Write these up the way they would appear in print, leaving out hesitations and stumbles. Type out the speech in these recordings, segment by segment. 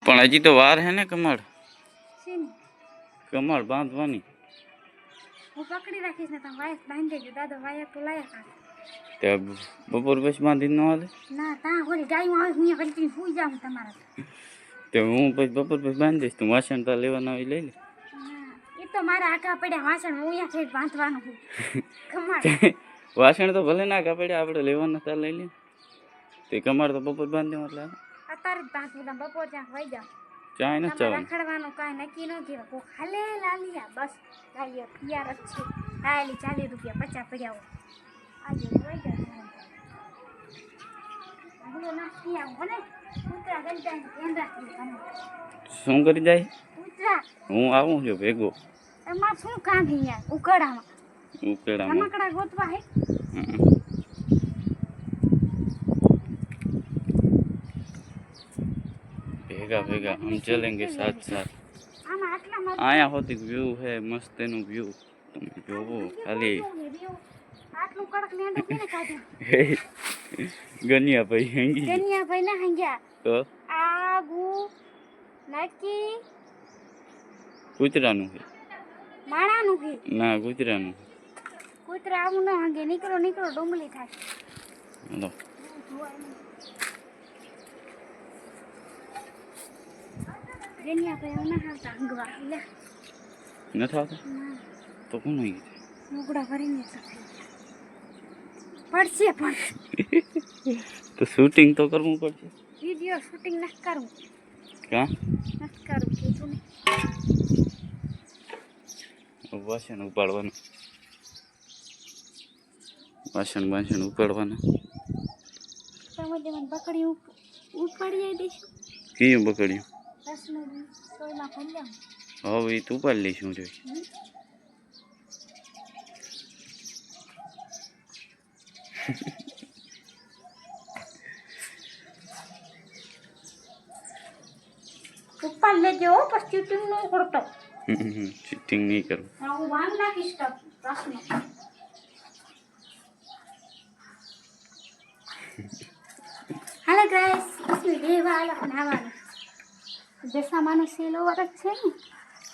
પણ હજી તો વાર હે ને કમળ શેની કમળ બાંધવાની હું પકડી રાખીશ ને તમે વાયક બાંધી દેજો દાદા વાયક તો લાયા તે બપોર પછી બાંધી ન હાલે ના તા હોરી ગાયું આવે હું વળતી સુઈ જાઉં તમારા તે હું પછી બપોર પછી બાંધી દઈશ તું વાસણ તો લેવાના હોય લઈ લે ના એ તો મારા આખા પડ્યા વાસણ હું અહીંયા થઈ બાંધવાનું છું કમાડ વાસણ તો ભલે ના કાપડે આપણે લેવાના તા લઈ લે તે કમળ તો બપોર બાંધી એટલે અત્યારે જ બાંધવું તમે બપોર ત્યાં વહી જાઓ ચાય ન તમારે રખડવાનું કાંઈ નક્કી ન કહેવાય કોઈ ખાલે લાલિયા બસ લાલિયા તૈયાર જ છે લાયેલી 40 રૂપિયા 50 પડ્યા હોય આજે વહી જાઓ ભૂલો નાખી આવો ને કૂતરા ગંજાને ધ્યાન રાખજો તમે શું કરી જાય કૂતરા હું આવું છું ભેગો એમાં શું કામ છે યાર ઉકળામાં ઉકેડામાં રમકડા ગોતવા હે ભેગા ભેગા हम चलेंगे साथ साथ આમાં આટલામાં आया होती व्यू है मस्त નું વ્યू તમે જોવો ખાલી આટલું કડક લેંડો કેને કાઢ્યું ગનિયા ભાઈ હંગી ગનિયા ભાઈ ના હંગ્યા તો આગુ નક્કી કૂતરાનું છે માણાનું છે ના કૂતરાનું કૂતરા આવું ન હંગે નીકળો નીકળો ડુંગળી થાય હાલો ગનિયા ભાઈ ના હાલતા હંગવા લે નથી આવતા ના તો કોણ આવી લુગડા ભરીને પડશે પણ તો શૂટિંગ તો કરવું પડશે વિડિયો શૂટિંગ ન કરું કા ન કરું કીધું ને વાસણ ઉપાડવાનું વાસણ ઉપાડવાના તમે મને બકડી ઉપાડી દઈશું કયું બકડ્યું 10 મિનિટ સોયમાં ખોલ્યા હવે એ તું ઉપાડી લઈશું જોઈ ઉપાડ લેજો પછી ચીટિંગ ન કરતો ચીટિંગ નહીં કરું હું વાન નાખીશ તો પ્રશ્ન હાલો ગાઈસ इसमें देवा वाला बनावવાનું દશામાનો સેલો વરસ છે ને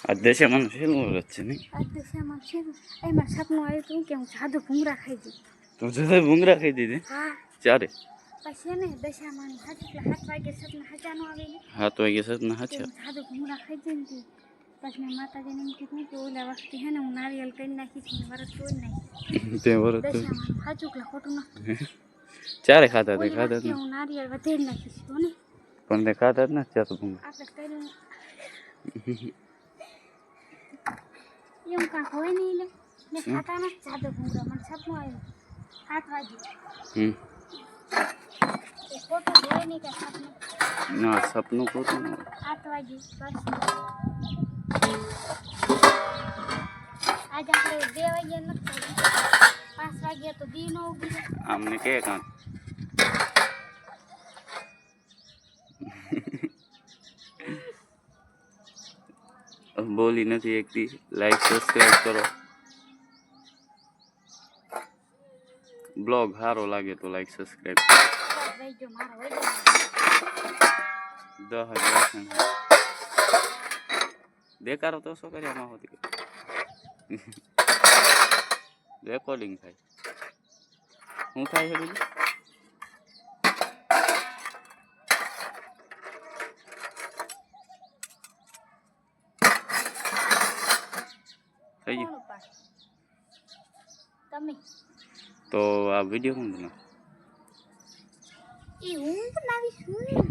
આ દશામાનો સેલો વરસ છે ને આ દશામાનો સેલો એમાં સપનું આવ્યું હતું કે હું જાદુ ભૂંગરા ખાઈ જઈ તું જરા ભૂંગરા ખાઈ દીધી હા ચારે પછી ને દશામાનો એટલે 7 વાગે સપના હાચાનો આવે ને 7 વાગે સપના હાચા જાદુ ભૂંગરા ખાઈ જઈ ને પછી મેં માતાજીને એમ કીધું કે ઓલા વખતે હે ને હું નારિયેલ કરી નાખી છે વરસ તોડ નાખી તે વરસ દશામાનો હાચુકલા ખોટું ન ચારે ખાતા તે ખાતા જ હું નારિયેળ વધેરી નાખી છું ને પણ તે ખાતા જ નથી ચાતો ભૂંગરા આપણે કરીને એમ કાંક હોય નહીં લે ને ખાતા નથી જાદુ ભૂંગરા મને સપનું આવ્યું 7 વાગે એ ખોટું હોય નહીં કે સપનું ના સપનું ખોટું ન 8 વાગે બસ આજ આપણે 2 વાગ્યા નથી 5 વાગ્યા તો દી નો ઉગી જાય આમને કે કાં બોલી નથી એકથી લાઈક સબસ્ક્રાઇબ કરો બ્લોગ સારો લાગે તો લાઈક સબસ્ક્રાઇબ વઈ જો મારો વઈ 10,000 દેખાડો તો શું કર્યા માં હોતી રેકોર્ડિંગ થાય શું થાય છે બીજું થઈ ગયું તમે તો આ વિડીયો કોણ બનાવ એ હું બનાવીશ